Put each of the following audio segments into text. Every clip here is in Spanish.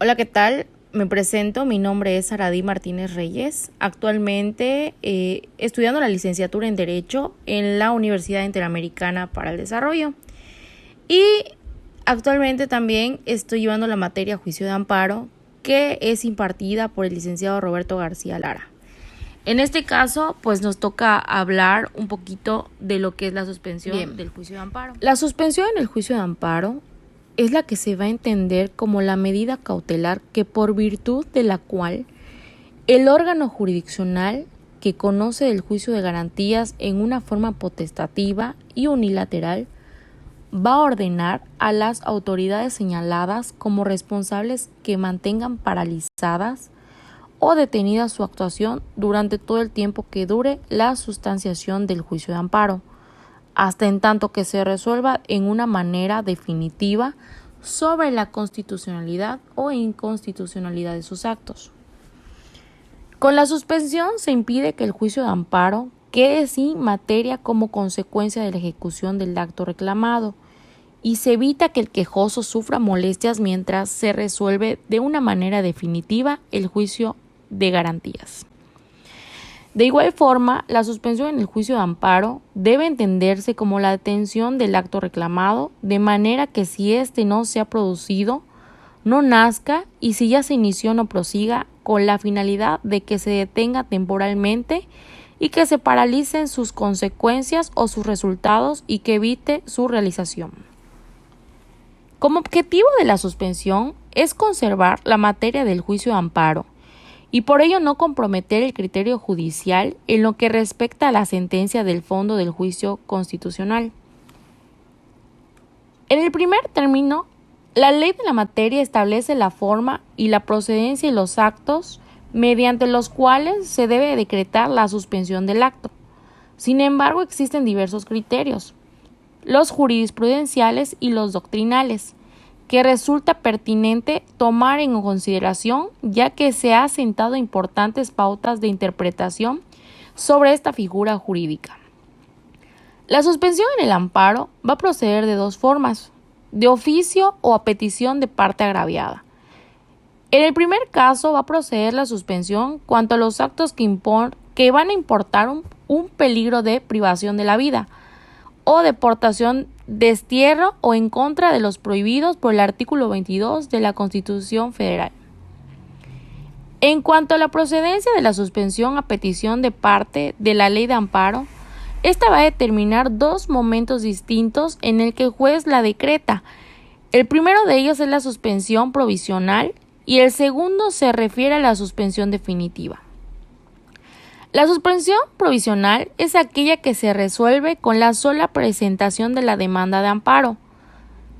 Hola, ¿qué tal? Me presento, mi nombre es Saradí Martínez Reyes, actualmente estudiando la licenciatura en Derecho en la Universidad Interamericana para el Desarrollo y actualmente también estoy llevando la materia Juicio de Amparo que es impartida por el licenciado Roberto García Lara. En este caso, pues nos toca hablar un poquito de lo que es la suspensión del juicio de amparo. La suspensión en el juicio de amparo es la que se va a entender como la medida cautelar que por virtud de la cual el órgano jurisdiccional que conoce del juicio de garantías en una forma potestativa y unilateral va a ordenar a las autoridades señaladas como responsables que mantengan paralizadas o detenida su actuación durante todo el tiempo que dure la sustanciación del juicio de amparo, hasta en tanto que se resuelva en una manera definitiva sobre la constitucionalidad o inconstitucionalidad de sus actos. Con la suspensión se impide que el juicio de amparo quede sin materia como consecuencia de la ejecución del acto reclamado y se evita que el quejoso sufra molestias mientras se resuelve de una manera definitiva el juicio de garantías. De igual forma, la suspensión en el juicio de amparo debe entenderse como la detención del acto reclamado, de manera que si éste no se ha producido, no nazca y si ya se inició no prosiga con la finalidad de que se detenga temporalmente y que se paralicen sus consecuencias o sus resultados y que evite su realización. Como objetivo de la suspensión es conservar la materia del juicio de amparo y por ello no comprometer el criterio judicial en lo que respecta a la sentencia del fondo del juicio constitucional. En el primer término, la ley de la materia establece la forma y la procedencia y los actos mediante los cuales se debe decretar la suspensión del acto. Sin embargo, existen diversos criterios, los jurisprudenciales y los doctrinales, que resulta pertinente tomar en consideración ya que se han sentado importantes pautas de interpretación sobre esta figura jurídica. La suspensión en el amparo va a proceder de dos formas, de oficio o a petición de parte agraviada. En el primer caso va a proceder la suspensión cuanto a los actos que van a importar un peligro de privación de la vida o deportación, destierro o en contra de los prohibidos por el artículo 22 de la Constitución Federal. En cuanto a la procedencia de la suspensión a petición de parte de la ley de amparo, esta va a determinar dos momentos distintos en el que el juez la decreta. El primero de ellos es la suspensión provisional y el segundo se refiere a la suspensión definitiva. La suspensión provisional es aquella que se resuelve con la sola presentación de la demanda de amparo,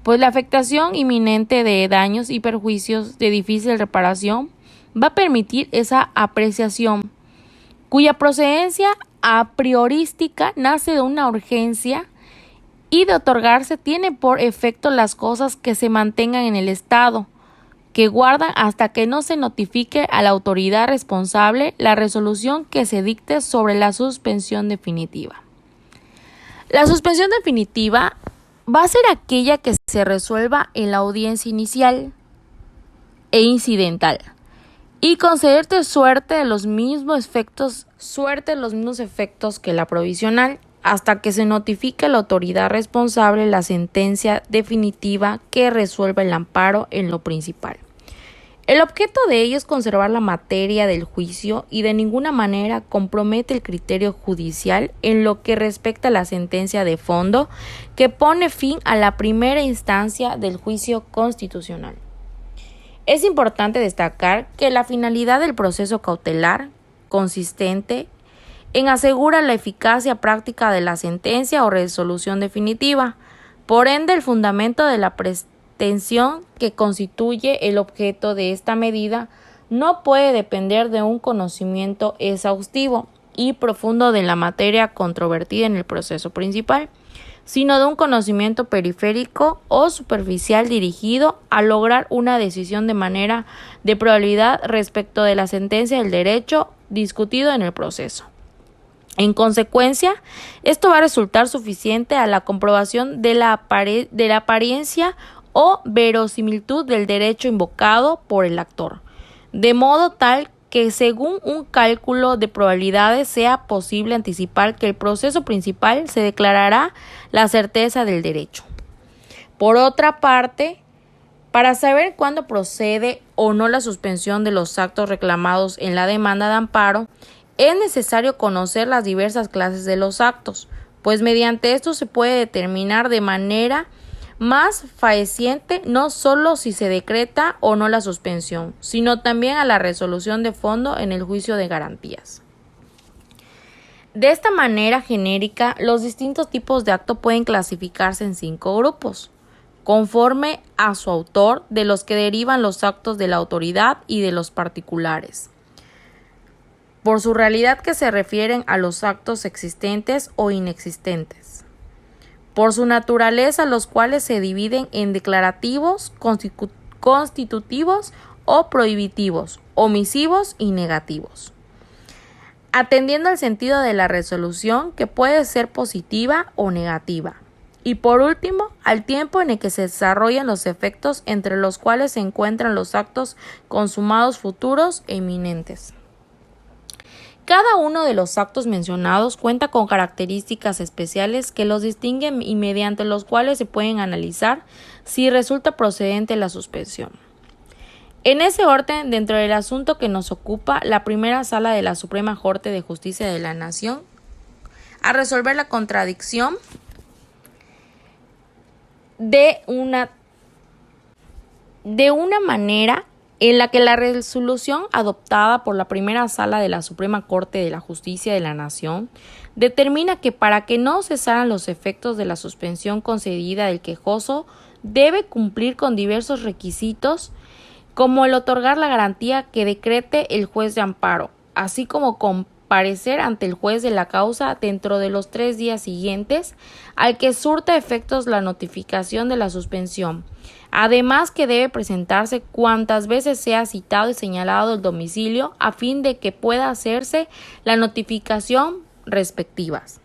pues la afectación inminente de daños y perjuicios de difícil reparación va a permitir esa apreciación, cuya procedencia a priorística nace de una urgencia y de otorgarse tiene por efecto las cosas que se mantengan en el estado, que guardan hasta que no se notifique a la autoridad responsable la resolución que se dicte sobre la suspensión definitiva. La suspensión definitiva va a ser aquella que se resuelva en la audiencia inicial e incidental y concederte suerte de los mismos efectos que la provisional hasta que se notifique a la autoridad responsable la sentencia definitiva que resuelva el amparo en lo principal. El objeto de ello es conservar la materia del juicio y de ninguna manera compromete el criterio judicial en lo que respecta a la sentencia de fondo que pone fin a la primera instancia del juicio constitucional. Es importante destacar que la finalidad del proceso cautelar consistente en asegurar la eficacia práctica de la sentencia o resolución definitiva. Por ende, el fundamento de la pretensión que constituye el objeto de esta medida no puede depender de un conocimiento exhaustivo y profundo de la materia controvertida en el proceso principal, sino de un conocimiento periférico o superficial dirigido a lograr una decisión de manera de probabilidad respecto de la sentencia del derecho discutido en el proceso. En consecuencia, esto va a resultar suficiente a la comprobación de la apariencia o verosimilitud del derecho invocado por el actor, de modo tal que según un cálculo de probabilidades sea posible anticipar que el proceso principal se declarará la certeza del derecho. Por otra parte, para saber cuándo procede o no la suspensión de los actos reclamados en la demanda de amparo, es necesario conocer las diversas clases de los actos, pues mediante esto se puede determinar de manera más fehaciente no solo si se decreta o no la suspensión, sino también a la resolución de fondo en el juicio de garantías. De esta manera genérica, los distintos tipos de acto pueden clasificarse en 5 grupos, conforme a su autor, de los que derivan los actos de la autoridad y de los particulares, por su realidad que se refieren a los actos existentes o inexistentes, por su naturaleza, los cuales se dividen en declarativos, constitutivos o prohibitivos, omisivos y negativos, atendiendo al sentido de la resolución, que puede ser positiva o negativa, y por último, al tiempo en el que se desarrollan los efectos, entre los cuales se encuentran los actos consumados futuros e inminentes. Cada uno de los actos mencionados cuenta con características especiales que los distinguen y mediante los cuales se pueden analizar si resulta procedente la suspensión. En ese orden, dentro del asunto que nos ocupa, la primera sala de la Suprema Corte de Justicia de la Nación, a resolver la contradicción de una manera en la que la resolución adoptada por la primera sala de la Suprema Corte de la Justicia de la Nación determina que para que no cesaran los efectos de la suspensión concedida del quejoso debe cumplir con diversos requisitos, como el otorgar la garantía que decrete el juez de amparo, así como comparecer ante el juez de la causa dentro de los 3 días siguientes al que surta efectos la notificación de la suspensión. Además que debe presentarse cuantas veces sea citado y señalado el domicilio a fin de que pueda hacerse la notificación respectivas.